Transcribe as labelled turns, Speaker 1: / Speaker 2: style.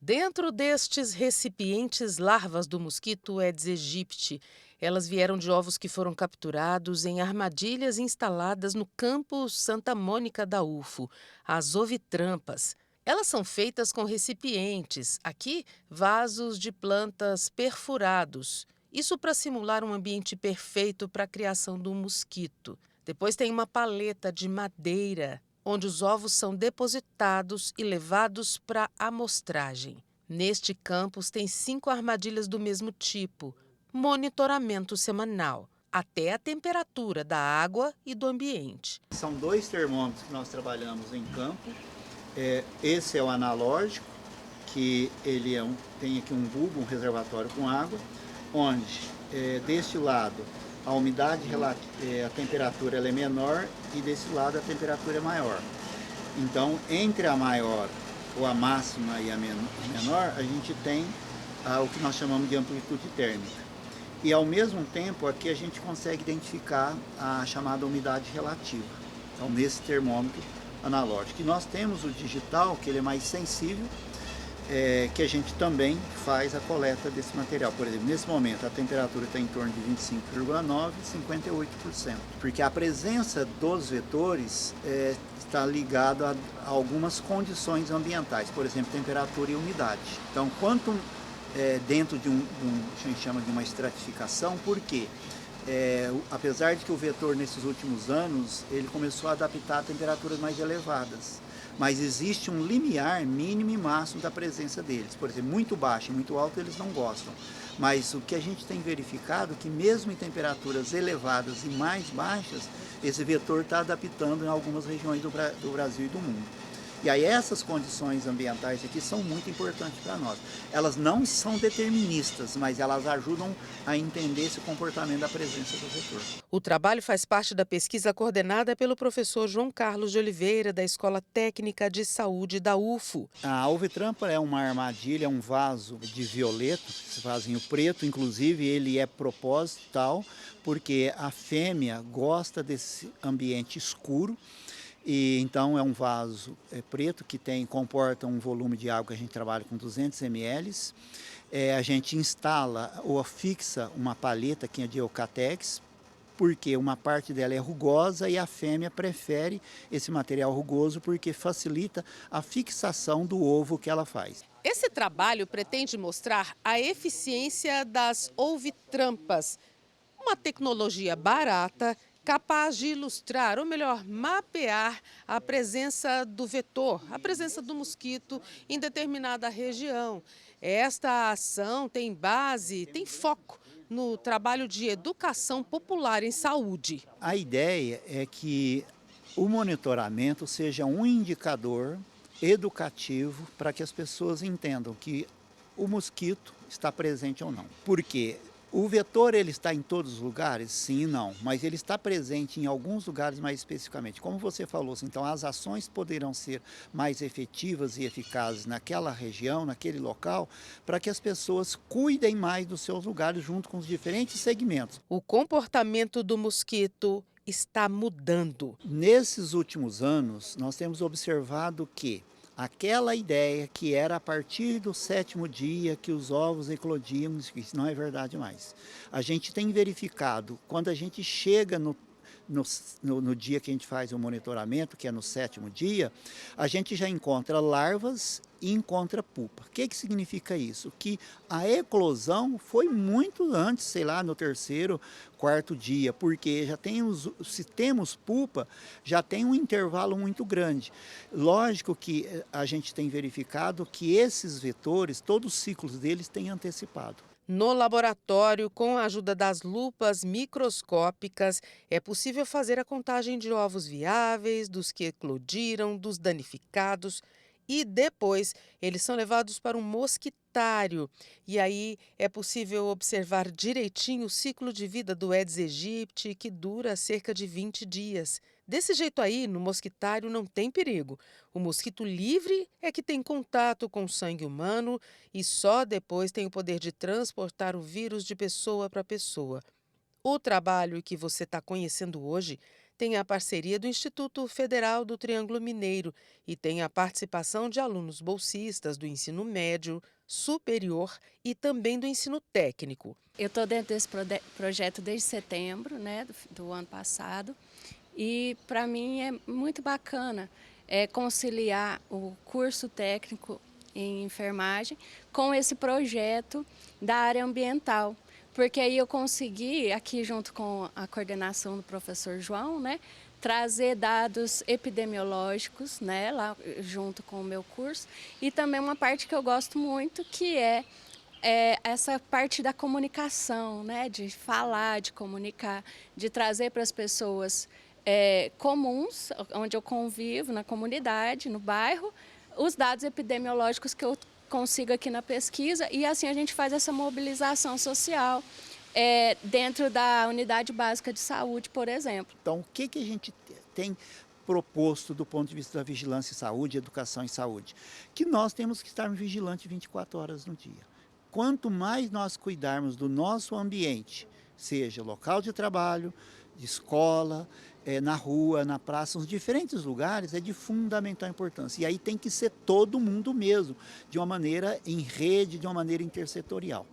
Speaker 1: Dentro destes recipientes, larvas do mosquito Aedes aegypti. Elas vieram de ovos que foram capturados em armadilhas instaladas no campus Santa Mônica da UFO, as ovitrampas. Elas são feitas com recipientes, aqui vasos de plantas perfurados. Isso para simular um ambiente perfeito para a criação do mosquito. Depois tem uma paleta de madeira, onde os ovos são depositados e levados para amostragem. Neste campus tem 5 armadilhas do mesmo tipo. Monitoramento semanal, até a temperatura da água e do ambiente.
Speaker 2: São 2 termômetros que nós trabalhamos em campo. Esse é o analógico, que ele tem aqui um bulbo, um reservatório com água, onde deste lado a umidade, a temperatura ela é menor e desse lado a temperatura é maior. Então, entre a maior ou a máxima e a menor, a gente tem o que nós chamamos de amplitude térmica. E ao mesmo tempo aqui a gente consegue identificar a chamada umidade relativa. Então, nesse termômetro analógico. E nós temos o digital, que ele é mais sensível, que a gente também faz a coleta desse material. Por exemplo, nesse momento a temperatura está em torno de 25,9% e 58%, porque a presença dos vetores está ligada a algumas condições ambientais, por exemplo, temperatura e umidade. Então, quanto dentro de a gente chama de uma estratificação, por quê? Apesar de que o vetor nesses últimos anos ele começou a adaptar a temperaturas mais elevadas, mas existe um limiar mínimo e máximo da presença deles. Por exemplo, muito baixo e muito alto eles não gostam, mas o que a gente tem verificado é que mesmo em temperaturas elevadas e mais baixas, esse vetor está adaptando em algumas regiões do Brasil e do mundo. E aí essas condições ambientais aqui são muito importantes para nós. Elas não são deterministas, mas elas ajudam a entender esse comportamento da presença do vetor.
Speaker 1: O trabalho faz parte da pesquisa coordenada pelo professor João Carlos de Oliveira, da Escola Técnica de Saúde da UFO.
Speaker 2: A ovitrampa é uma armadilha, é um vaso de violeto, esse vasinho preto, inclusive ele é proposital, porque a fêmea gosta desse ambiente escuro. E então é um vaso preto que comporta um volume de água que a gente trabalha com 200 ml. A gente instala ou fixa uma palheta que é de Eucatex, porque uma parte dela é rugosa e a fêmea prefere esse material rugoso porque facilita a fixação do ovo que ela faz.
Speaker 1: Esse trabalho pretende mostrar a eficiência das ovitrampas, uma tecnologia barata capaz de ilustrar, ou melhor, mapear a presença do vetor, a presença do mosquito em determinada região. Esta ação tem base, tem foco no trabalho de educação popular em saúde.
Speaker 2: A ideia é que o monitoramento seja um indicador educativo para que as pessoas entendam que o mosquito está presente ou não. Por quê? O vetor ele está em todos os lugares? Sim e não, mas ele está presente em alguns lugares mais especificamente. Como você falou, então as ações poderão ser mais efetivas e eficazes naquela região, naquele local, para que as pessoas cuidem mais dos seus lugares junto com os diferentes segmentos.
Speaker 1: O comportamento do mosquito está mudando.
Speaker 2: Nesses últimos anos, nós temos observado que aquela ideia que era a partir do 7º dia que os ovos eclodiam, isso não é verdade mais. A gente tem verificado, quando a gente chega no dia que a gente faz o monitoramento, que é no 7º dia, a gente já encontra larvas e encontra pupa. O que significa isso? Que a eclosão foi muito antes, sei lá, no 3º, 4º dia, porque se temos pupa, já tem um intervalo muito grande. Lógico que a gente tem verificado que esses vetores, todos os ciclos deles têm antecipado.
Speaker 1: No laboratório, com a ajuda das lupas microscópicas, é possível fazer a contagem de ovos viáveis, dos que eclodiram, dos danificados e depois eles são levados para um mosquitário. E aí é possível observar direitinho o ciclo de vida do Aedes aegypti, que dura cerca de 20 dias. Desse jeito aí, no mosquitário não tem perigo. O mosquito livre é que tem contato com o sangue humano e só depois tem o poder de transportar o vírus de pessoa para pessoa. O trabalho que você está conhecendo hoje tem a parceria do Instituto Federal do Triângulo Mineiro e tem a participação de alunos bolsistas do ensino médio, superior e também do ensino técnico.
Speaker 3: Eu estou dentro desse projeto desde setembro, né, do ano passado, e para mim é muito bacana conciliar o curso técnico em enfermagem com esse projeto da área ambiental, porque aí eu consegui, aqui junto com a coordenação do professor João, né, trazer dados epidemiológicos, né, lá junto com o meu curso, e também uma parte que eu gosto muito, que é essa parte da comunicação, né, de falar, de comunicar, de trazer para as pessoas comuns, onde eu convivo, na comunidade, no bairro, os dados epidemiológicos que eu consigo aqui na pesquisa, e assim a gente faz essa mobilização social dentro da unidade básica de saúde, por exemplo.
Speaker 2: Então, o que a gente tem proposto do ponto de vista da vigilância em saúde, educação em saúde? Que nós temos que estar vigilantes 24 horas no dia. Quanto mais nós cuidarmos do nosso ambiente, seja local de trabalho, de escola, na rua, na praça, nos diferentes lugares, é de fundamental importância. E aí tem que ser todo mundo mesmo, de uma maneira em rede, de uma maneira intersetorial.